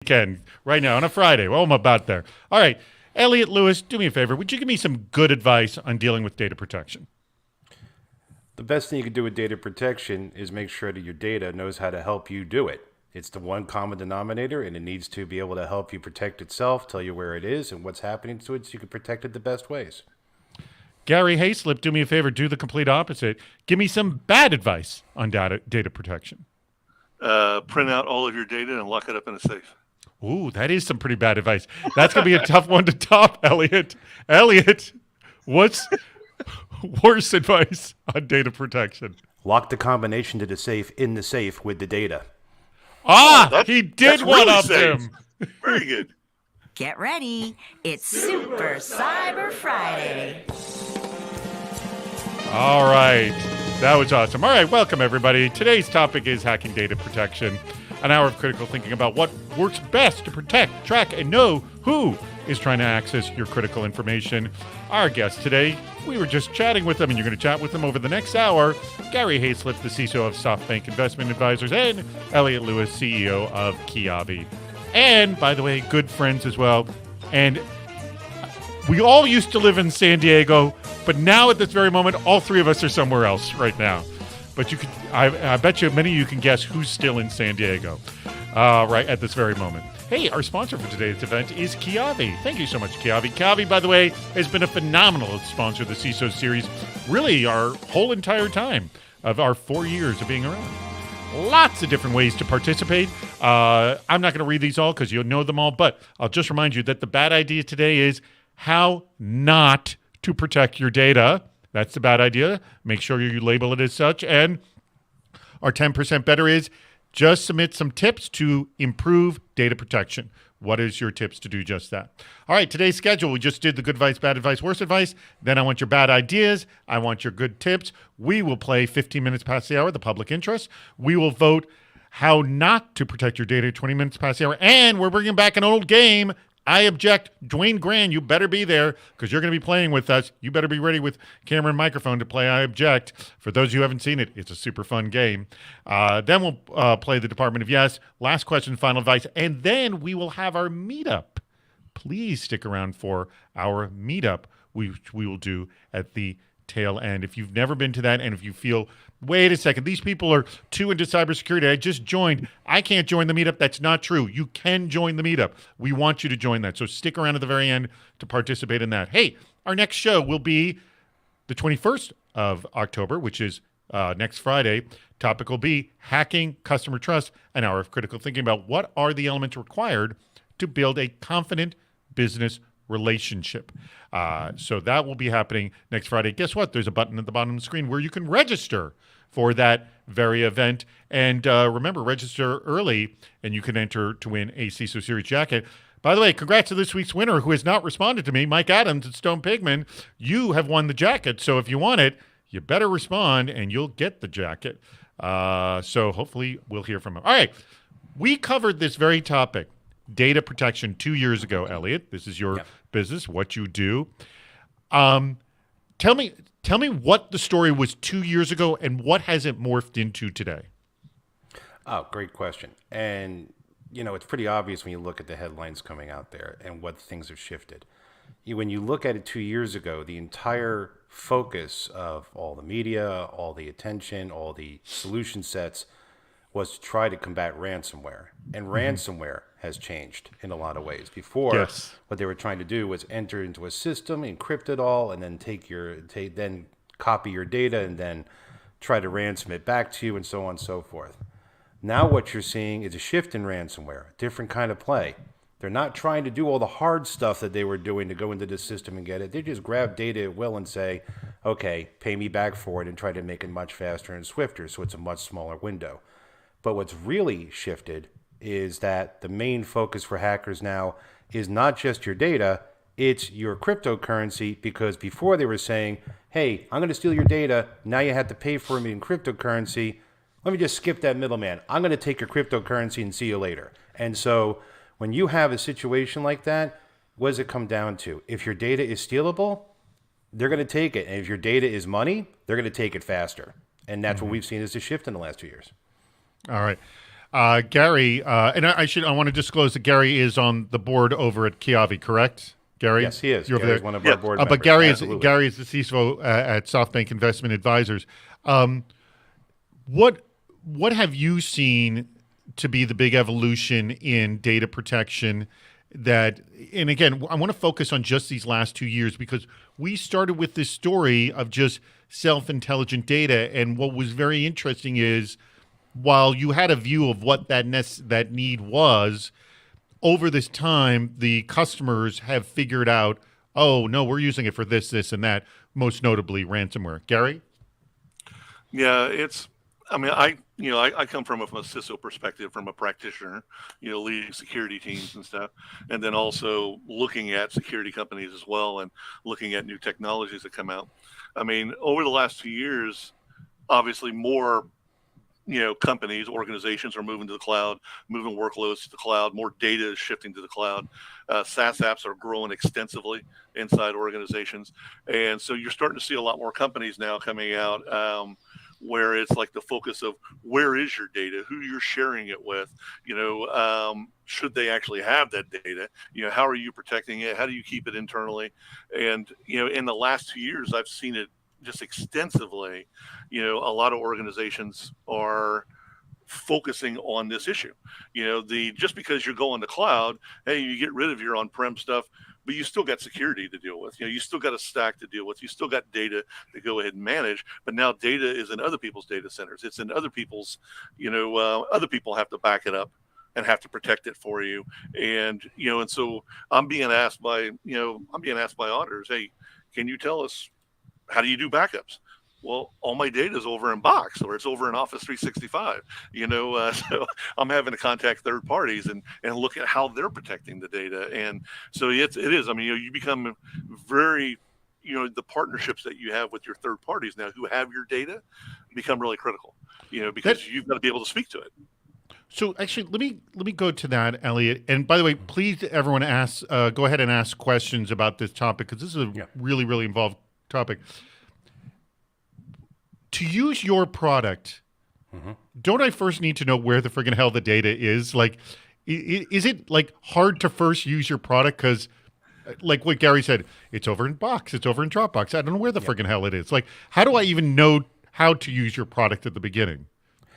weekend right now on a Friday. Well, I'm about there. All right. Elliot Lewis, do me a favor. Would you give me some good advice on dealing with data protection? The best thing you can do with data protection is make sure that your data knows how to help you do it. It's the one common denominator, and it needs to be able to help you protect itself, tell you where it is and what's happening to it so you can protect it the best ways. Gary Hayslip, do me a favor. Do the complete opposite. Give me some bad advice on data protection. Print out all of your data and lock it up in a safe. Ooh, that is some pretty bad advice. That's going to be a tough one to top, Elliot. Elliot, what's worse advice on data protection? Lock the combination to the safe in the safe with the data. He did one up him. Very good. Get ready. It's Super Cyber Friday. All right. That was awesome. All right. Welcome, everybody. Today's topic is hacking data protection. An hour of critical thinking about what works best to protect, track, and know who is trying to access your critical information. Our guest today, we were just chatting with them, and you're going to chat with them over the next hour. Gary Hayslip, the CISO of SoftBank Investment Advisors, and Elliot Lewis, CEO of Kiavi. And, by the way, good friends as well. And we all used to live in San Diego, but now at this very moment, all three of us are somewhere else right now. But you could, I bet you many of you can guess who's still in San Diego right at this very moment. Hey, our sponsor for today's event is Kiavi. Thank you so much, Kiavi. Kiavi, by the way, has been a phenomenal sponsor of the CISO series, really our whole entire time of our 4 years of being around. Lots of different ways to participate. I'm not going to read these all because you'll know them all, but I'll just remind you that the bad idea today is how not to protect your data. That's the bad idea. Make sure you label it as such. And our 10% better is just submit some tips to improve data protection. What is your tips to do just that? All right, today's schedule. We just did the good advice, bad advice, worse advice. Then I want your bad ideas. I want your good tips. We will play 15 minutes past the hour, the public interest. We will vote how not to protect your data 20 minutes past the hour. And we're bringing back an old game. I object. Dwayne Grand, you better be there because you're going to be playing with us. You better be ready with camera and microphone to play I Object. For those who haven't seen it, it's a super fun game. Then we'll play the Department of Yes. Last question, final advice. And then we will have our meetup. Please stick around for our meetup, which we will do at the tail end. If you've never been to that and if you feel, wait a second, these people are too into cybersecurity, I just joined, I can't join the meetup, that's not true. You can join the meetup. We want you to join that. So stick around at the very end to participate in that. Hey, our next show will be the 21st of October, which is next Friday. Topic will be hacking customer trust, an hour of critical thinking about what are the elements required to build a confident business relationship. So that will be happening next Friday. Guess what? There's a button at the bottom of the screen where you can register for that very event. And remember, register early and you can enter to win a CISO Series jacket. By the way, congrats to this week's winner who has not responded to me, Mike Adams at Stone Pigman. You have won the jacket. So if you want it, you better respond and you'll get the jacket. So hopefully we'll hear from him. All right. We covered this very topic, data protection, 2 years ago, Elliot. This is your business, what you do. Tell me what the story was 2 years ago and what has it morphed into today? Oh, great question. And, you know, it's pretty obvious when you look at the headlines coming out there and what things have shifted. When you look at it 2 years ago, the entire focus of all the media, all the attention, all the solution sets was to try to combat ransomware. And ransomware has changed in a lot of ways. Before, what they were trying to do was enter into a system, encrypt it all, and then then copy your data and then try to ransom it back to you and so on and so forth. Now what you're seeing is a shift in ransomware, a different kind of play. They're not trying to do all the hard stuff that they were doing to go into the system and get it. They just grab data at will and say, okay, pay me back for it and try to make it much faster and swifter so it's a much smaller window. But what's really shifted is that the main focus for hackers now is not just your data, it's your cryptocurrency, because before they were saying, hey, I'm going to steal your data, now you have to pay for me in cryptocurrency. Let me just skip that middleman. I'm going to take your cryptocurrency and see you later. And so when you have a situation like that, what does it come down to? If your data is stealable, they're going to take it. And if your data is money, they're going to take it faster. And that's what we've seen as a shift in the last 2 years. All right. Gary, and I want to disclose that Gary is on the board over at Kiavi, correct? Gary? Yes, he is. You're over Gary's there. one of our board members. But Gary Absolutely. is the CISO at SoftBank Investment Advisors. What have you seen to be the big evolution in data protection that, and again, I want to focus on just these last 2 years because we started with this story of just self-intelligent data, and what was very interesting is while you had a view of what that need was, over this time, the customers have figured out, oh, no, we're using it for this, this, and that, most notably ransomware. Gary? Yeah, I come from a CISO perspective, from a practitioner, leading security teams and stuff, and then also looking at security companies as well and looking at new technologies that come out. I mean, over the last 2 years, obviously more companies, organizations are moving to the cloud, moving workloads to the cloud. More data is shifting to the cloud. SaaS apps are growing extensively inside organizations. And so you're starting to see a lot more companies now coming out where it's like the focus of where is your data, who you're sharing it with, should they actually have that data? How are you protecting it? How do you keep it internally? And, in the last 2 years, I've seen it just extensively. A lot of organizations are focusing on this issue. Just because you go on the cloud, hey, you get rid of your on-prem stuff, but you still got security to deal with. You still got a stack to deal with. You still got data to go ahead and manage. But now data is in other people's data centers. It's in other people's, other people have to back it up and have to protect it for you. And, and so I'm being asked by auditors, hey, can you tell us, how do you do backups? Well, all my data is over in Box or it's over in Office 365, so I'm having to contact third parties and look at how they're protecting the data. And so it is, you become very, the partnerships that you have with your third parties now who have your data become really critical, because you've got to be able to speak to it. So actually, let me go to that, Elliot. And by the way, please, everyone, go ahead and ask questions about this topic because this is a really, really involved topic. To use your product, don't I first need to know where the friggin' hell the data is? Like, is it like hard to first use your product? Because, like what Gary said, it's over in Box, it's over in Dropbox. I don't know where the friggin' hell it is. Like, how do I even know how to use your product at the beginning?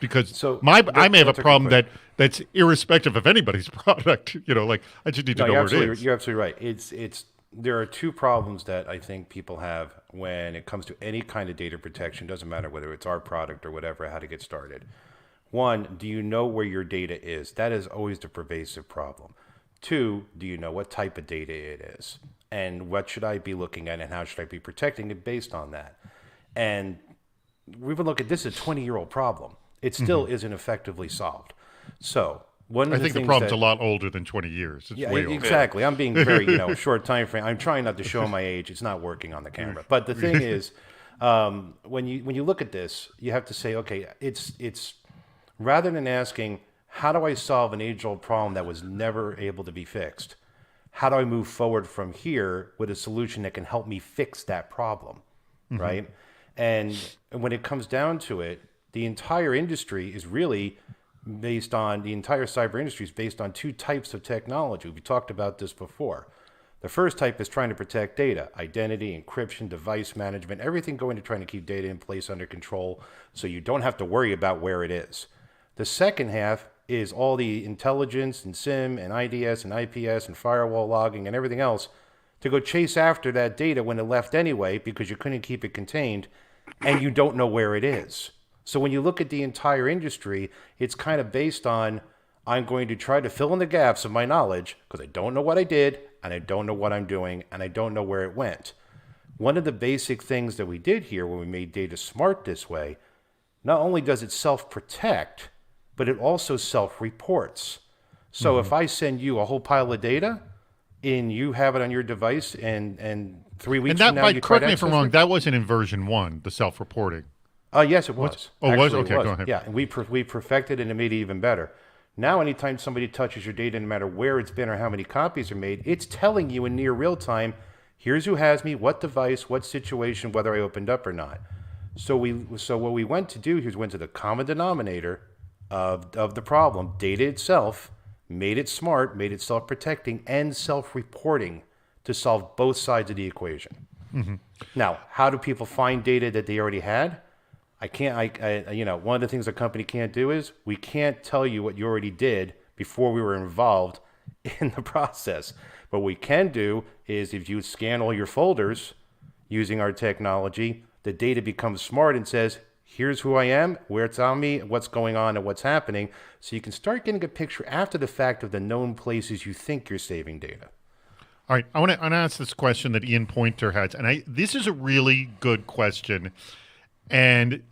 Because I may have a problem that's irrespective of anybody's product. Like I just need to know where it is. You're absolutely right. There are two problems that I think people have when it comes to any kind of data protection. Doesn't matter whether it's our product or whatever, how to get started. One, do you know where your data is? That is always the pervasive problem. Two, do you know what type of data it is? And what should I be looking at and how should I be protecting it based on that? And we've been looking, this is a 20-year-old problem. It still isn't effectively solved. So I think the problem's a lot older than 20 years. It's way older. Exactly. I'm being very, short time frame. I'm trying not to show my age. It's not working on the camera. But the thing is, when you look at this, you have to say, okay, it's rather than asking, how do I solve an age-old problem that was never able to be fixed? How do I move forward from here with a solution that can help me fix that problem, right? And when it comes down to it, the entire industry is really based on, the entire cyber industry is based on two types of technology. We talked about this before. The first type is trying to protect data, identity, encryption, device management, everything going to trying to keep data in place under control so you don't have to worry about where it is. The second half is all the intelligence and SIM and IDS and IPS and firewall logging and everything else to go chase after that data when it left anyway because you couldn't keep it contained and you don't know where it is. So when you look at the entire industry, it's kind of based on, I'm going to try to fill in the gaps of my knowledge because I don't know what I did and I don't know what I'm doing and I don't know where it went. One of the basic things that we did here when we made data smart this way, not only does it self-protect, but it also self-reports. So if I send you a whole pile of data and you have it on your device and 3 weeks from now you correct me if I'm wrong, that wasn't in version 1, the self-reporting. Yes, it was. Oh, was? Okay, go ahead. Yeah, and we perfected it and made it even better. Now, anytime somebody touches your data, no matter where it's been or how many copies are made, it's telling you in near real time, here's who has me, what device, what situation, whether I opened up or not. So what we went to do here is went to the common denominator of the problem. Data itself made it smart, made it self-protecting and self-reporting to solve both sides of the equation. Now, how do people find data that they already had? One of the things a company can't do is we can't tell you what you already did before we were involved in the process. But what we can do is if you scan all your folders using our technology, the data becomes smart and says, here's who I am, where it's on me, what's going on, and what's happening. So you can start getting a picture after the fact of the known places you think you're saving data. All right, I want to ask this question that Ian Pointer has, and this is a really good question, and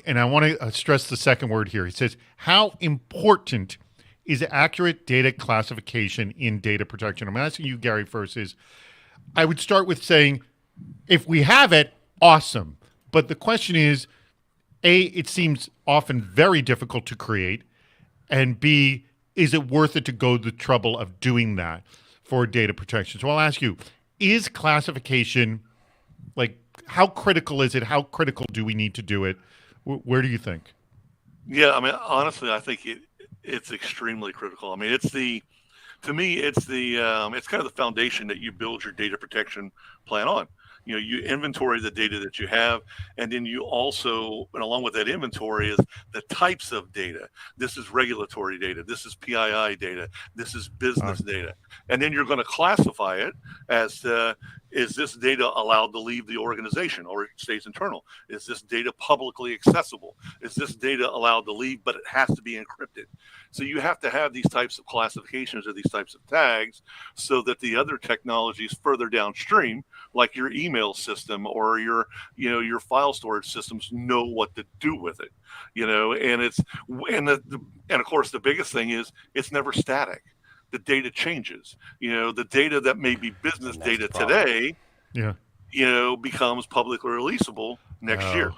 I want to stress the second word here. He says, how important is accurate data classification in data protection? I'm asking you, Gary, first. I would start with saying, if we have it, awesome. But the question is, A, it seems often very difficult to create, and B, is it worth it to go the trouble of doing that for data protection? So I'll ask you, is classification, like, how critical is it? How critical do we need to do it? Where do you think? Yeah, I mean, honestly, I think it's extremely critical. I mean, it's kind of the foundation that you build your data protection plan on. You know, you inventory the data that you have, and then you also, and along with that inventory is the types of data. This is regulatory data. This is PII data. This is business data. And then you're going to classify it as, is this data allowed to leave the organization or it stays internal? Is this data publicly accessible? Is this data allowed to leave, but it has to be encrypted? So you have to have these types of classifications or these types of tags so that the other technologies further downstream, like your email system or your file storage systems, know what to do with it. And of course the biggest thing is it's never static. The data changes. The data that may be business data today, becomes publicly releasable next year.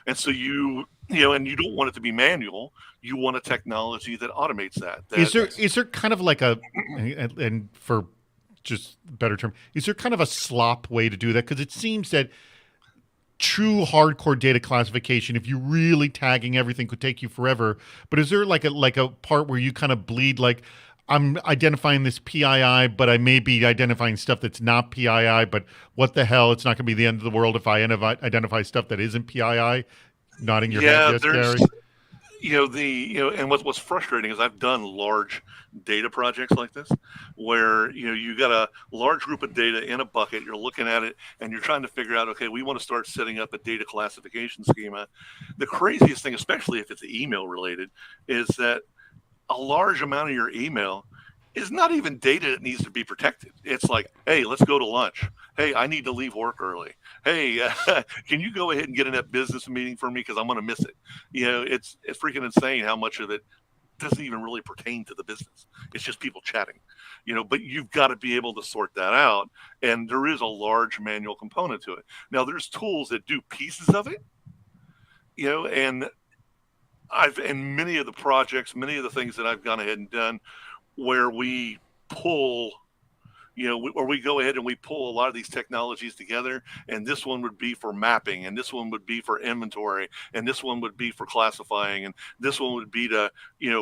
And so and you don't want it to be manual. You want a technology that automates that. Is there kind of like and for just better term, is there kind of a slop way to do that? Because it seems that true hardcore data classification, if you're really tagging everything, could take you forever. But is there like a part where you kind of bleed, like, I'm identifying this PII, but I may be identifying stuff that's not PII, but what the hell, it's not going to be the end of the world if I identify stuff that isn't PII? Nodding your head, yes, Gary? And what's frustrating is I've done large data projects like this where, you got a large group of data in a bucket, you're looking at it and you're trying to figure out, okay, we want to start setting up a data classification schema. The craziest thing, especially if it's email related, is that a large amount of your email is not even data that needs to be protected. It's like, hey, let's go to lunch. Hey, I need to leave work early. Hey, can you go ahead and get in that business meeting for me because I'm going to miss it? It's freaking insane how much of it doesn't even really pertain to the business. It's just people chatting, but you've got to be able to sort that out. And there is a large manual component to it. Now, there's tools that do pieces of it, and in many of the projects, many of the things that I've gone ahead and done where we pull, where we go ahead and we pull a lot of these technologies together, and this one would be for mapping, and this one would be for inventory, and this one would be for classifying, and this one would be to,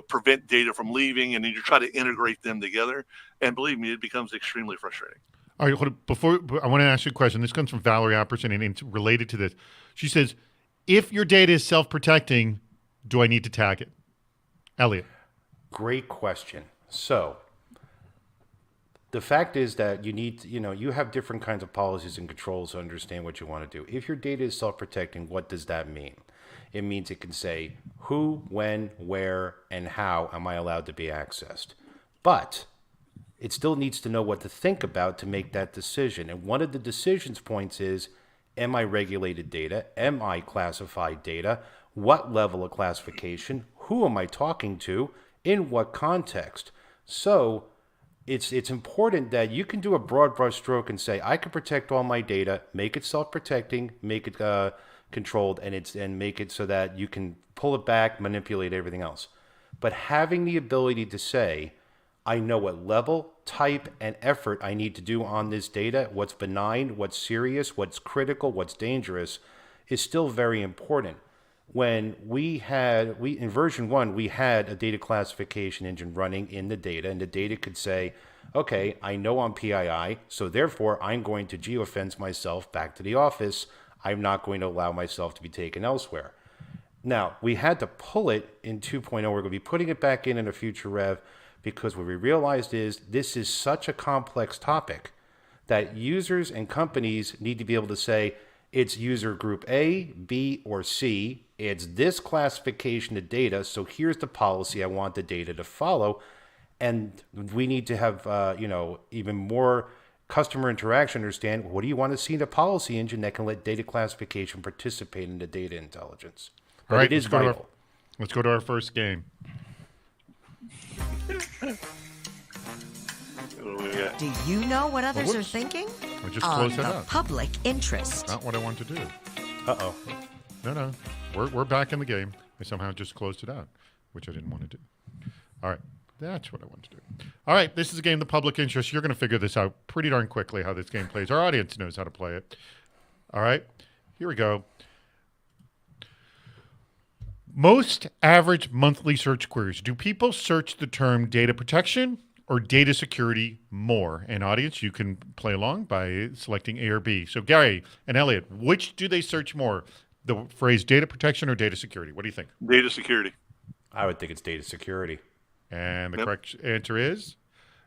prevent data from leaving, and then you try to integrate them together. And believe me, it becomes extremely frustrating. All right, hold on. Before I want to ask you a question. This comes from Valerie Apperson, and it's related to this. She says, if your data is self-protecting, do I need to tag it? Elliot. Great question. So the fact is that you have different kinds of policies and controls to understand what you want to do. If your data is self-protecting, what does that mean? It means it can say who, when, where, and how am I allowed to be accessed. But it still needs to know what to think about to make that decision. And one of the decisions points is, am I regulated data? Am I classified data? What level of classification? Who am I talking to? In what context? So it's important that you can do a broad brush stroke and say, I can protect all my data, make it self-protecting, make it controlled, and make it so that you can pull it back, manipulate everything else. But having the ability to say, I know what level, type, and effort I need to do on this data, what's benign, what's serious, what's critical, what's dangerous, is still very important. when we in version 1, we had a data classification engine running in the data, and the data could say, okay, I know I'm PII, so therefore I'm going to geofence myself back to the office. I'm not going to allow myself to be taken elsewhere. Now, we had to pull it in 2.0. We're going to be putting it back in a future rev, because what we realized is this is such a complex topic that users and companies need to be able to say, it's user group A, B, or C. It's this classification of data, so here's the policy I want the data to follow. And we need to have, even more customer interaction, understand what do you want to see in a policy engine that can let data classification participate in the data intelligence. But All right, it is vital. Let's go to our first game. Do you know what others are thinking? I just On closed it the out. public interest. Not what I want to do. Uh-oh. No. We're back in the game. I somehow just closed it out, which I didn't want to do. All right. That's what I want to do. All right. This is a game, the public interest. You're going to figure this out pretty darn quickly, how this game plays. Our audience knows how to play it. All right. Here we go. Most average monthly search queries. Do people search the term data protection or data security more? And audience, you can play along by selecting A or B. So Gary and Elliot, which do they search more? The phrase data protection or data security? What do you think? Data security. I would think it's data security. And the correct answer is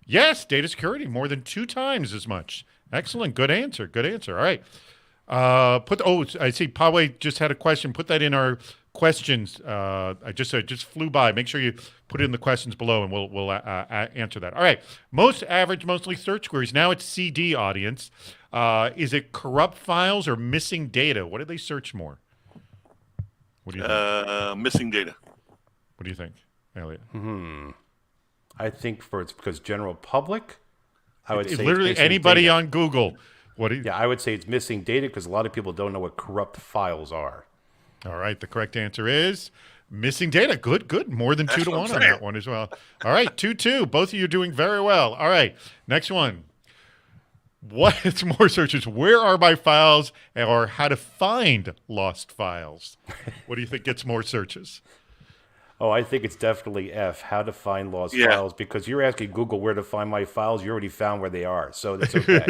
yes, data security, more than 2 times as much. Excellent. Good answer. Good answer. All right. I see Pawe just had a question. Put that in our questions. I just flew by. Make sure you put it in the questions below, and we'll answer that. All right. Most average monthly search queries. Now it's CD, audience. Is it corrupt files or missing data? What do they search more? What do you think? Missing data. What do you think, Elliot? I think it's because general public, I would say Literally it's missing anybody data. on Google. What do you? Yeah, I would say it's missing data because a lot of people don't know what corrupt files are. All right. The correct answer is missing data. Good. More than 2 to 1 on that one as well. All right. 2-2. Both of you are doing very well. All right. Next one. What's more searches? Where are my files, or how to find lost files? What do you think gets more searches? Oh, I think it's definitely F, how to find lost files, because you're asking Google where to find my files. You already found where they are, so that's okay.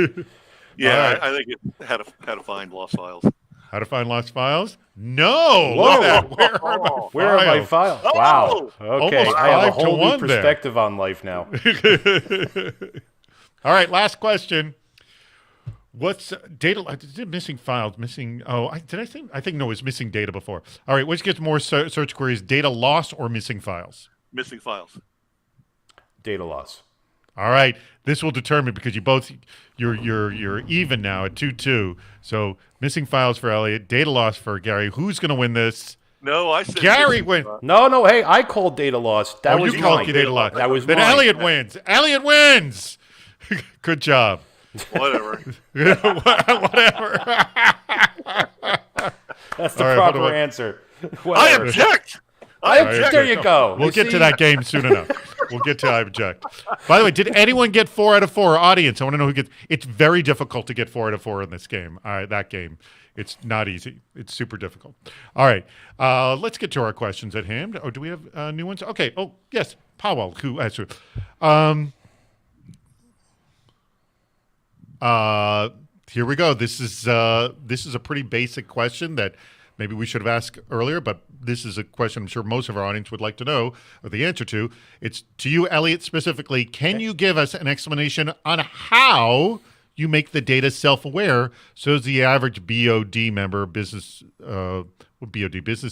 Yeah, All right. I think it's how to find lost files. How to find lost files? No. Whoa. Look at that. Where are my files? Where are my files? Wow. Okay, Almost I have a 5 to whole 1 new there. perspective on life now. All right, last question. What's data? Missing files, missing. Oh, I think no, it was missing data before. All right, which gets more search queries, data loss or missing files? Missing files. Data loss. All right, this will determine because you're even now at 2-2. So missing files for Elliot, data loss for Gary. Who's going to win this? No, I said Gary missing wins. files. No, hey, I called data loss. That was you called mine. data loss. That was then mine. Elliot wins. Elliot wins. Good job. Whatever. Whatever. That's the All right, proper hold on. answer. I Whatever. object. I I object. object. There you go. We'll You get to see? that game soon enough. We'll get to I object. By the way, did anyone get 4 out of 4? Audience, I want to know who gets. It's very difficult to get 4 out of 4 in this game. All right, that game. It's not easy. It's super difficult. All right, let's get to our questions at hand. Oh, do we have new ones? Okay. Oh, yes. Powell, who answered. Here we go. This is a pretty basic question that maybe we should have asked earlier, but this is a question I'm sure most of our audience would like to know or the answer to. It's to you, Elliot, specifically. Can you give us an explanation on how you make the data self-aware so as the average BOD member, business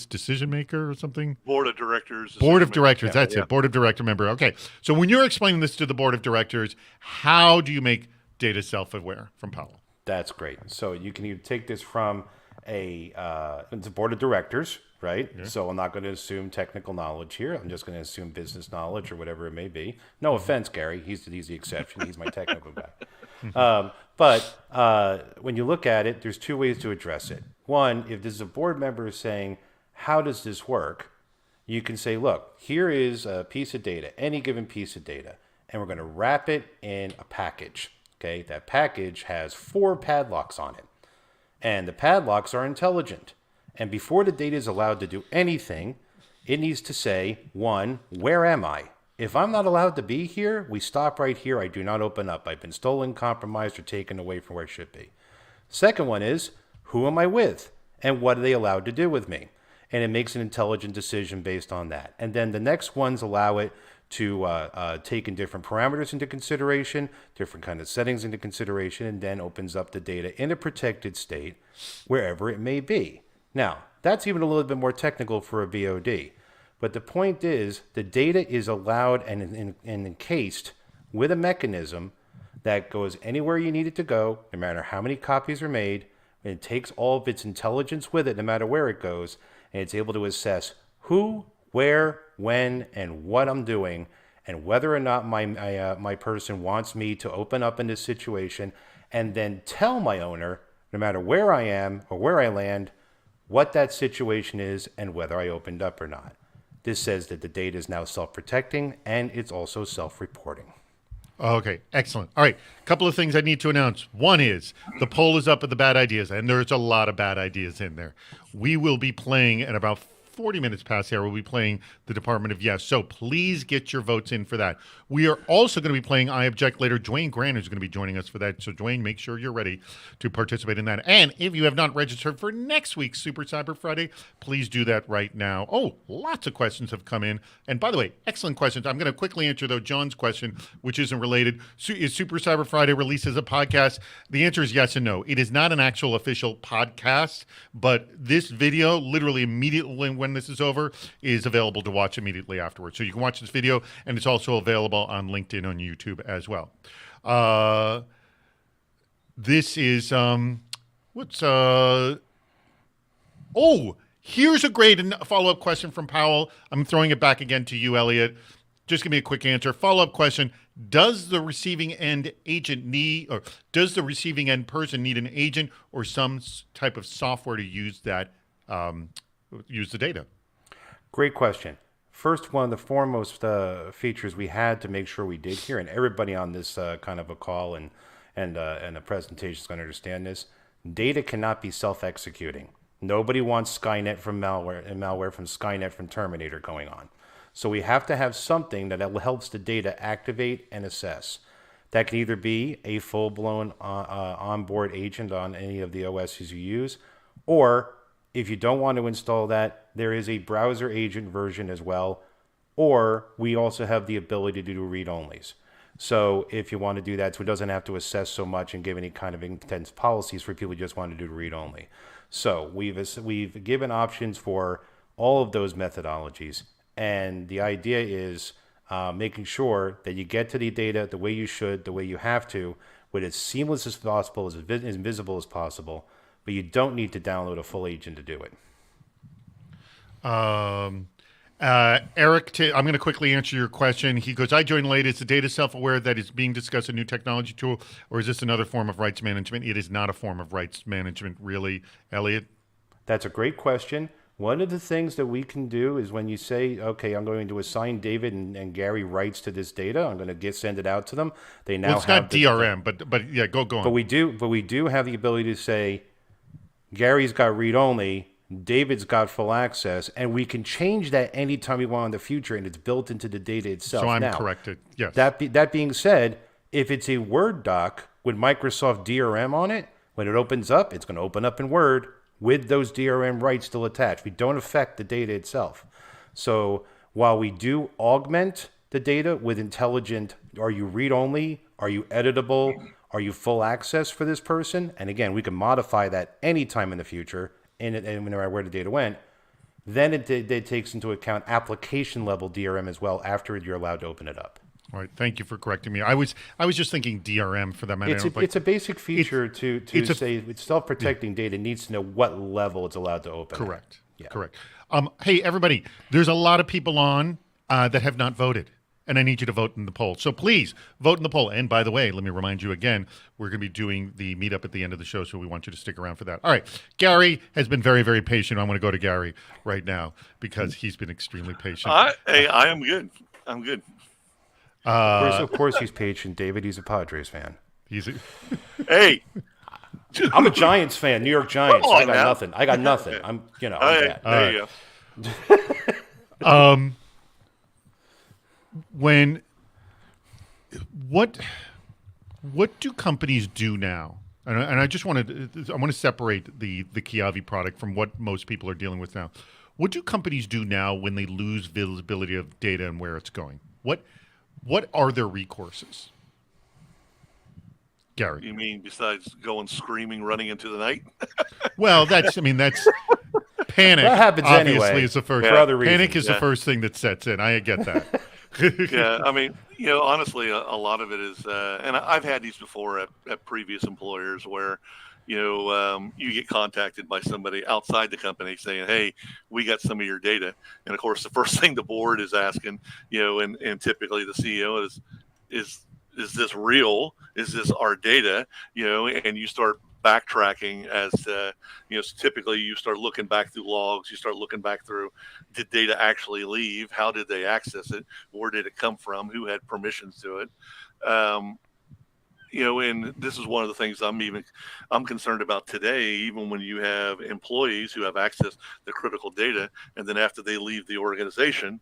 decision maker or something? Board of directors. Board of directors, Yeah, that's yeah. it. Board of director member. Okay. So when you're explaining this to the board of directors, how do you make data self-aware from Powell? That's great. So you can either take this from it's a board of directors, right? So I'm not going to assume technical knowledge here. I'm just going to assume business knowledge or whatever it may be. No offense, Gary. He's the exception. He's my technical guy. But when you look at it, there's 2 ways to address it. One, if there's a board member saying, how does this work? You can say, look, here is a piece of data, any given piece of data, and we're going to wrap it in a package. Okay, that package has 4 padlocks on it. And the padlocks are intelligent. And before the data is allowed to do anything, it needs to say, one, where am I? If I'm not allowed to be here, we stop right here. I do not open up. I've been stolen, compromised, or taken away from where I should be. Second one is, who am I with? And what are they allowed to do with me? And it makes an intelligent decision based on that. And then the next ones allow it to take in different parameters into consideration, different kind of settings into consideration, and then opens up the data in a protected state wherever it may be. Now, that's even a little bit more technical for a VOD. But the point is, the data is allowed and encased with a mechanism that goes anywhere you need it to go, no matter how many copies are made, and it takes all of its intelligence with it, no matter where it goes, and it's able to assess who, where, when, and what I'm doing, and whether or not my person wants me to open up in this situation, and then tell my owner, no matter where I am or where I land, what that situation is and whether I opened up or not. This says that the data is now self-protecting, and it's also self-reporting. Okay, excellent. All right, a couple of things I need to announce. One is the poll is up at the bad ideas, and there's a lot of bad ideas in there. We will be playing at about 40 minutes past the hour. We'll be playing the Department of Yes. So please get your votes in for that. We are also going to be playing I Object later. Dwayne Grant is going to be joining us for that. So Dwayne, make sure you're ready to participate in that. And if you have not registered for next week's Super Cyber Friday, please do that right now. Oh, lots of questions have come in. And by the way, excellent questions. I'm going to quickly answer, though, John's question, which isn't related. Is Super Cyber Friday released as a podcast? The answer is yes and no. It is not an actual official podcast, but this video, literally immediately when this is over, is available to watch immediately afterwards. So you can watch this video, and it's also available on LinkedIn, on YouTube as well. This is here's a great follow-up question from Powell. I'm throwing it back again to you, Elliot. Just give me a quick answer. Follow-up question: does the receiving end agent need, or does the receiving end person need an agent or some type of software to use that use the data? Great question. First, one of the foremost features we had to make sure we did here, and everybody on this kind of a call and a presentation is going to understand this: data cannot be self-executing. Nobody wants Skynet from malware and malware from Skynet from Terminator going on. So we have to have something that helps the data activate and assess. That can either be a full-blown onboard agent on any of the OSs you use, or if you don't want to install that, there is a browser agent version as well, or we also have the ability to do read-onlys. So if you want to do that, so it doesn't have to assess so much and give any kind of intense policies for people who just want to do read-only. So we've given options for all of those methodologies, and the idea is making sure that you get to the data the way you should, the way you have to, with as seamless as possible, as invisible as possible, but you don't need to download a full agent to do it. Eric, I'm going to quickly answer your question. He goes, I joined late. Is the data self-aware that is being discussed a new technology tool, or is this another form of rights management? It is not a form of rights management, really, Elliot. That's a great question. One of the things that we can do is when you say, okay, I'm going to assign David and Gary rights to this data, I'm going to send it out to them. They now it's not DRM, but yeah, go on. But we do have the ability to say, Gary's got read-only, David's got full access, and we can change that anytime we want in the future, and it's built into the data itself. So I'm now, corrected, yes. That being said, if it's a Word doc with Microsoft DRM on it, when it opens up, it's going to open up in Word with those DRM rights still attached. We don't affect the data itself. So while we do augment the data with intelligent, are you read-only? Are you editable? Are you full access for this person? And again, we can modify that anytime in the future, and no matter where the data went. Then it takes into account application level DRM as well after you're allowed to open it up. All right, thank you for correcting me. I was just thinking DRM for that matter. It's a basic feature to say it's self-protecting data needs to know what level it's allowed to open. Correct. Yeah. Correct. Hey, everybody, there's a lot of people on that have not voted, and I need you to vote in the poll. So please vote in the poll. And by the way, let me remind you again, we're going to be doing the meetup at the end of the show, so we want you to stick around for that. All right, Gary has been very, very patient. I want to go to Gary right now because he's been extremely patient. I am good. I'm good. Of course, he's patient, David. He's a Padres fan. Hey, I'm a Giants fan, New York Giants. Come on I got now. nothing. I got nothing. I'm All right, bad. there you go. When what do companies do now? And I just want to separate the Kiavi product from what most people are dealing with now. What do companies do now when they lose visibility of data and where it's going? What are their recourses? Gary. You mean besides going screaming, running into the night? Well, that's panic. That happens obviously anyway, is the first. for other Panic reasons. is the first thing that sets in. I get that. Yeah, I mean, honestly, a lot of it is, and I've had these before at previous employers where, you get contacted by somebody outside the company saying, "Hey, we got some of your data," and of course, the first thing the board is asking, and typically the CEO is this real? Is this our data? And you start backtracking as typically you start looking back through logs, you start looking back through, did data actually leave? How did they access it? Where did it come from? Who had permissions to it? And this is one of the things I'm concerned about today, even when you have employees who have access to critical data, and then after they leave the organization,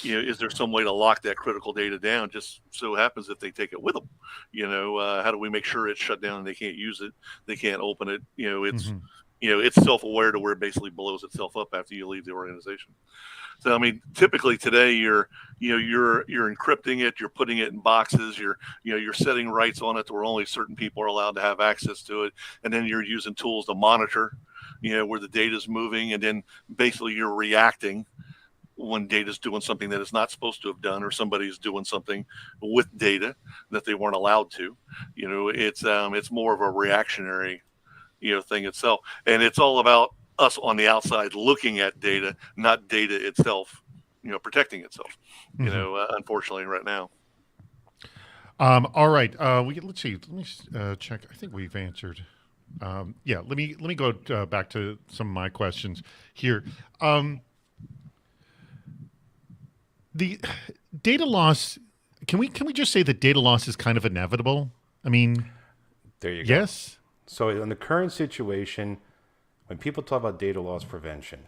is there some way to lock that critical data down? Just so happens if they take it with them, how do we make sure it's shut down and they can't use it, they can't open it? It's self-aware to where it basically blows itself up after you leave the organization. So I mean, typically today you're encrypting it, you're putting it in boxes, you're setting rights on it to where only certain people are allowed to have access to it, and then you're using tools to monitor, where the data is moving, and then basically you're reacting when data's doing something that it's not supposed to have done, or somebody's doing something with data that they weren't allowed to. It's more of a reactionary, thing itself. And it's all about us on the outside looking at data, not data itself, protecting itself, unfortunately right now. All right. Let's see. Let me check. I think we've answered. Let me go back to some of my questions here. The data loss. Can we just say that data loss is kind of inevitable? I mean, There you go. yes. So in the current situation, when people talk about data loss prevention,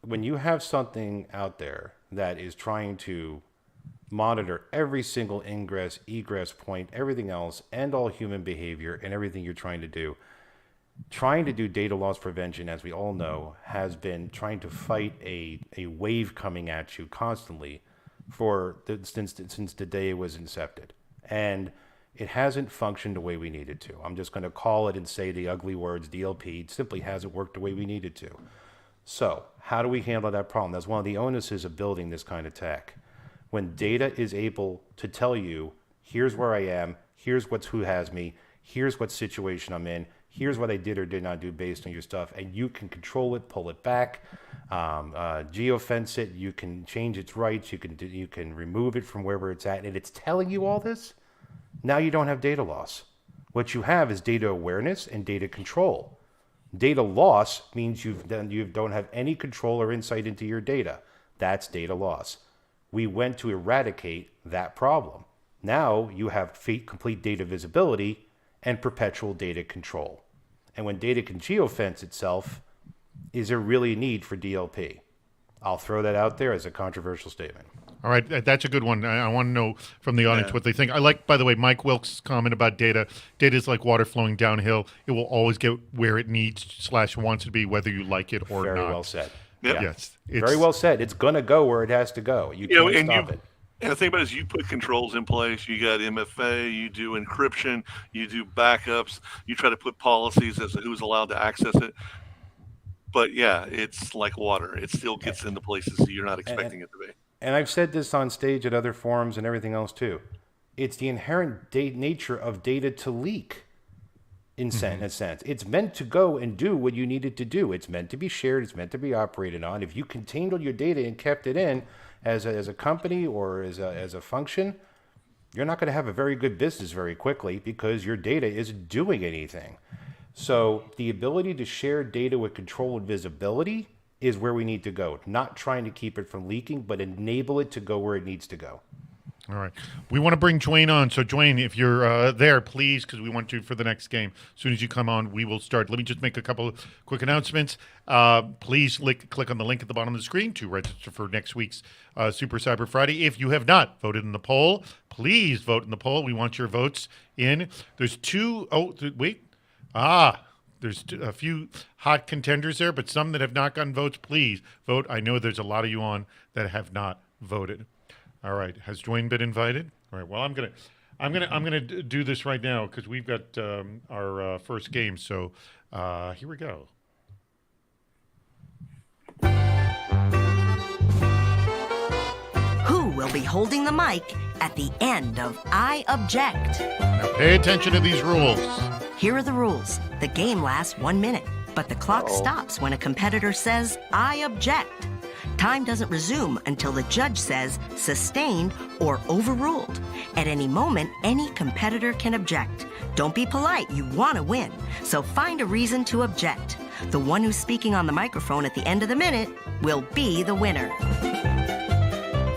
when you have something out there that is trying to monitor every single ingress, egress point, everything else, and all human behavior and everything you're trying to do data loss prevention, as we all know, has been trying to fight a wave coming at you constantly since the day it was incepted. And it hasn't functioned the way we needed to. I'm just going to call it and say the ugly words, DLP. It simply hasn't worked the way we needed to. So how do we handle that problem? That's one of the onuses of building this kind of tech. When data is able to tell you, here's where I am, here's who has me, here's what situation I'm in, here's what I did or did not do based on your stuff, and you can control it, pull it back, geofence it, you can change its rights, you can remove it from wherever it's at, and it's telling you all this. Now you don't have data loss. What you have is data awareness and data control. Data loss means you don't have any control or insight into your data. That's data loss. We went to eradicate that problem. Now you have complete data visibility and perpetual data control. And when data can geofence itself, is there really a need for DLP? I'll throw that out there as a controversial statement. All right, that's a good one. I want to know from the audience what they think. I like, by the way, Mike Wilkes' comment about data. Data is like water flowing downhill. It will always get where it needs / wants to be, whether you like it or Very not. well said. Yep. Yeah. Yes. Very well said. It's going to go where it has to go. You can't stop it. And the thing about it is you put controls in place, you got MFA, you do encryption, you do backups, you try to put policies as to who's allowed to access it. But yeah, it's like water. It still gets into places you're not expecting it to be. And I've said this on stage at other forums and everything else too. It's the inherent nature of data to leak in a sense. It's meant to go and do what you need it to do. It's meant to be shared. It's meant to be operated on. If you contained all your data and kept it in as a company or as a function, you're not going to have a very good business very quickly because your data isn't doing anything. So the ability to share data with control and visibility is where we need to go. Not trying to keep it from leaking, but enable it to go where it needs to go. All right. We want to bring Dwayne on. So, Dwayne, if you're there, please, because we want you for the next game. As soon as you come on, we will start. Let me just make a couple of quick announcements. Please click on the link at the bottom of the screen to register for next week's Super Cyber Friday. If you have not voted in the poll, please vote in the poll. We want your votes in. There's there's a few hot contenders there, but some that have not gotten votes. Please vote. I know there's a lot of you on that have not voted. All right. Has Dwayne been invited? All right. Well, I'm gonna do this right now because we've got our first game. So here we go. Who will be holding the mic at the end of I Object? Now pay attention to these rules. Here are the rules. The game lasts 1 minute, but the clock stops when a competitor says, I object. Time doesn't resume until the judge says sustained or overruled. At any moment, any competitor can object. Don't be polite, you want to win. So find a reason to object. The one who's speaking on the microphone at the end of the minute will be the winner.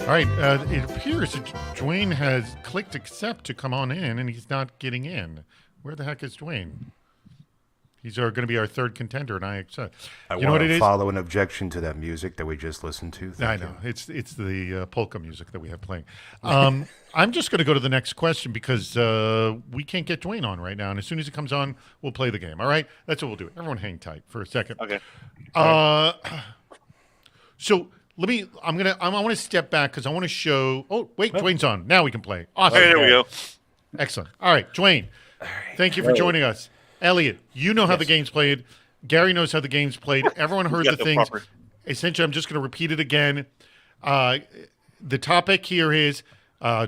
All right. It appears that Dwayne has clicked accept to come on in, and he's not getting in. Where the heck is Dwayne? He's going to be our third contender, and I accept. I You know what want it to is? follow an objection to that music that we just listened to. I Thank know. you. It's the polka music that we have playing. I'm just going to go to the next question because we can't get Dwayne on right now. And as soon as he comes on, we'll play the game. All right? That's what we'll do. Everyone hang tight for a second. Okay. So I want to step back because I want to show. Oh, wait, Dwayne's on. Now we can play. Awesome. Hey, there we go. Excellent. All right, Dwayne, thank you for joining us. Elliot, you know how the game's played. Gary knows how the game's played. Everyone heard the things. Proper. Essentially, I'm just going to repeat it again. The topic here is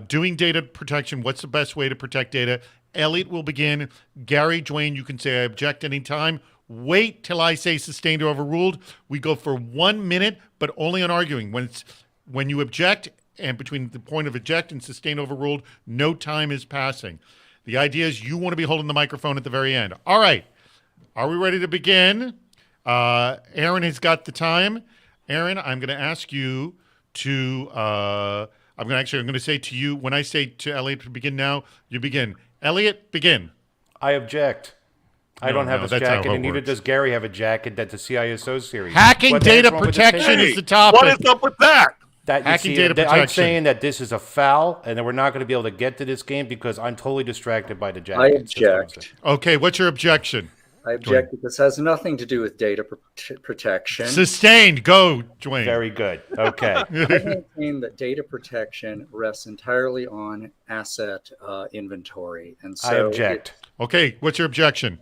doing data protection. What's the best way to protect data? Elliot will begin. Gary, Dwayne, you can say I object anytime. Wait till I say sustained or overruled. We go for 1 minute, but only on arguing. When you object, and between the point of object and sustained overruled, no time is passing. The idea is you want to be holding the microphone at the very end. All right. Are we ready to begin? Aaron has got the time. Aaron, I'm going to ask you to, I'm going to say to you, when I say to Elliot to begin now, you begin. Elliot, begin. I object. I don't have no, this that's how jacket, it and neither works. does Gary have a jacket that's a CISO series. Hacking What the heck's data wrong with this protection thing? is the topic. What is up with that? That, you Hacking see, data that I'm protection. saying that this is a foul, and that we're not going to be able to get to this game because I'm totally distracted by the jacket. I That's what I'm object. saying. Okay, what's your objection? I object that this has nothing to do with data protection. Sustained. Go, Dwayne. Very good. Okay. I maintain that data protection rests entirely on asset inventory, and so I object. Okay, what's your objection?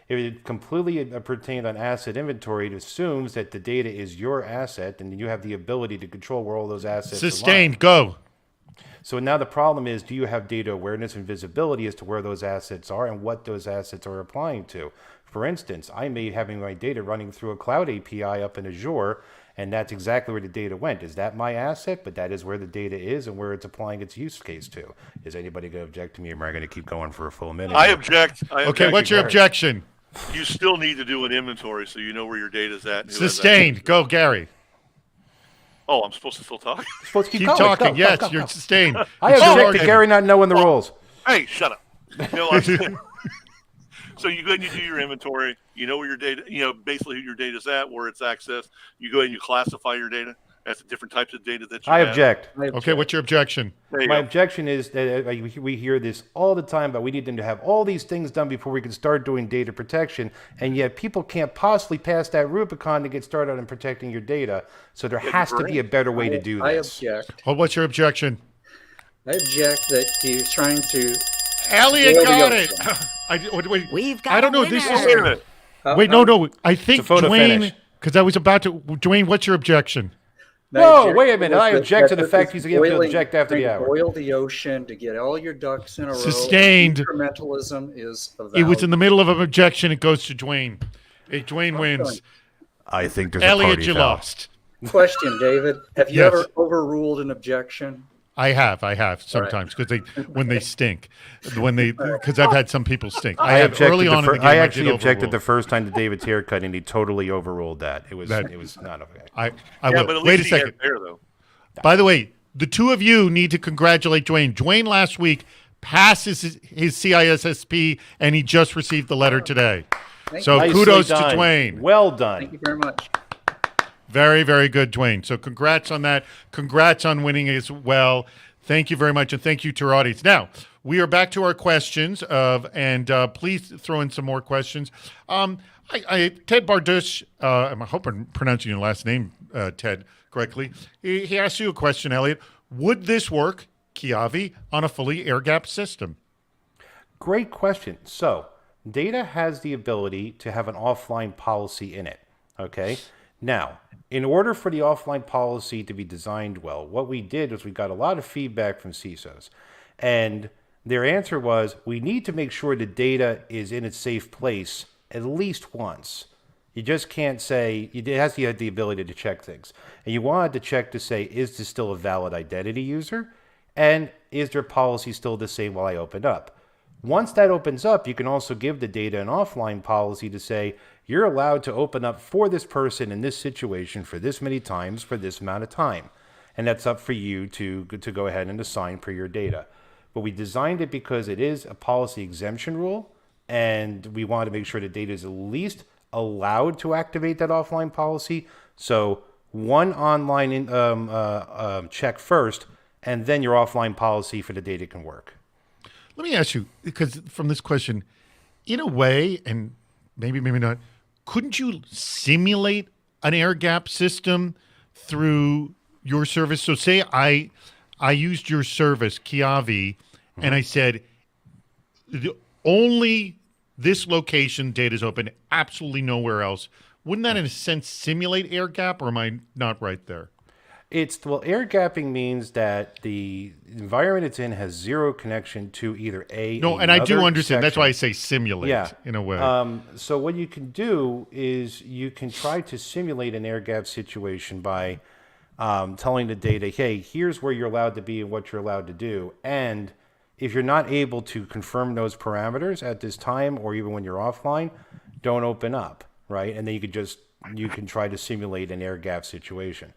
If it completely pertained on asset inventory, it assumes that the data is your asset and you have the ability to control where all those assets Sustained. are. Go. So now the problem is, do you have data awareness and visibility as to where those assets are and what those assets are applying to? For instance, I may having my data running through a cloud API up in Azure, and that's exactly where the data went. Is that my asset? But that is where the data is and where it's applying its use case to. Is anybody going to object to me, or am I going to keep going for a full minute? I object. I Okay, object. what's your objection? You still need to do an inventory so you know where your data's at. and who has Sustained. Go, Gary. Oh, I'm supposed to still talk? Supposed to Keep going. talking. Go, Yes, go, go, you're go. sustained. I It's your object to argument. Gary not knowing the rules. Hey, shut up. I'm- so you go and you do your inventory. You know where your data, basically who your data's at, where it's accessed. You go ahead and you classify your data as the different types of data that you I have. object. I object. Okay, what's your objection? There you My go. objection is that we hear this all the time, but we need them to have all these things done before we can start doing data protection, and yet people can't possibly pass that Rubicon to get started on protecting your data. So there has to be a better way to do I this. object. Oh, what's your objection? I object that you're trying to. Elliot Well, got the it. Wait. We've got I don't a know. This winner. is. Wait a minute. Wait, no. I think It's a photo Dwayne, finish. because I was about to. Dwayne, what's your objection? Whoa, wait a minute. I object to the this fact is he's able to boiling- object after the trying to hour. Boil the ocean to get all your ducks in a row. Sustained. Incrementalism is a It was in value. the middle of an objection. It goes to Dwayne. Hey, Dwayne wins. I think there's a Elliot, party you foul. lost. Question, David. Have you Yes. ever overruled an objection? I have sometimes because when they stink, because I've had some people stink. I I have objected. early on in the game. I did actually objected overrule. the first time to David's haircut, and he totally overruled that. It was That- it was not okay. I Yeah, will. but at Wait a least he had second. it there, though. By the way, the two of you need to congratulate Dwayne. Dwayne last week passed his CISSP, and he just received the letter today. So Nicely kudos done. to Dwayne. Well done. Thank you very much. Very, very good, Dwayne. So congrats on that. Congrats on winning as well. Thank you very much, and thank you to our audience. Now, we are back to our questions, and please throw in some more questions. Ted Bardush, I hope I'm pronouncing your last name, Ted, correctly. He asked you a question, Elliot. Would this work, Kiavi, on a fully air-gapped system? Great question. So, data has the ability to have an offline policy in it. Okay. Now, in order for the offline policy to be designed well, what we did was we got a lot of feedback from CISOs. And their answer was, we need to make sure the data is in its safe place at least once. You just can't say, it has the ability to check things. And you wanted to check to say, is this still a valid identity user? And is their policy still the same while I open up? Once that opens up, you can also give the data an offline policy to say, you're allowed to open up for this person in this situation for this many times for this amount of time. And that's up for you to go ahead and assign per your data. But we designed it because it is a policy exemption rule, and we want to make sure the data is at least allowed to activate that offline policy. So one online check first, and then your offline policy for the data can work. Let me ask you, because from this question, in a way, and maybe not, couldn't you simulate an air gap system through your service? So say I used your service, Kiavi, and I said, only this location data is open, absolutely nowhere else. Wouldn't that, in a sense, simulate air gap, or am I not right there? Air gapping means that the environment it's in has zero connection to either and I do understand. Section. That's why I say simulate, in a way. So what you can do is you can try to simulate an air gap situation by telling the data, hey, here's where you're allowed to be and what you're allowed to do. And if you're not able to confirm those parameters at this time, or even when you're offline, don't open up, right? And then you can try to simulate an air gap situation.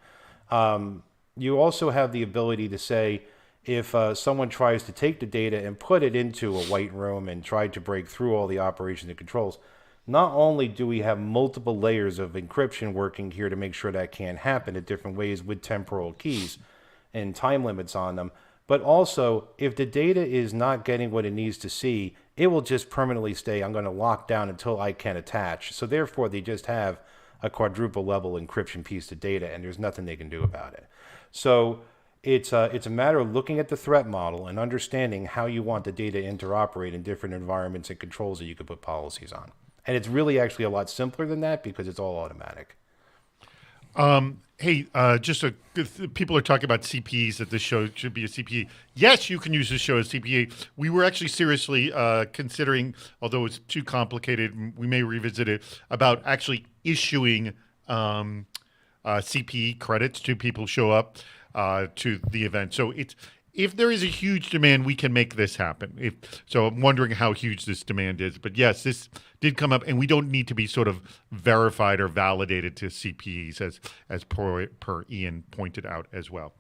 You also have the ability to say, if someone tries to take the data and put it into a white room and try to break through all the operations and controls, not only do we have multiple layers of encryption working here to make sure that can't happen in different ways with temporal keys and time limits on them, but also if the data is not getting what it needs to see, it will just permanently stay, I'm going to lock down until I can attach. So therefore, they just have a quadruple level encryption piece of data, and there's nothing they can do about it. So it's a matter of looking at the threat model and understanding how you want the data to interoperate in different environments and controls that you could put policies on. And it's really actually a lot simpler than that because it's all automatic. Hey, people are talking about CPEs, that this show should be a CPE. Yes, you can use this show as CPE. We were actually seriously considering, although it's too complicated, we may revisit it, about actually issuing CPE credits to people who show up to the event. So if there is a huge demand, we can make this happen. So I'm wondering how huge this demand is. But yes, this did come up, and we don't need to be sort of verified or validated to CPEs, as per Ian pointed out as well.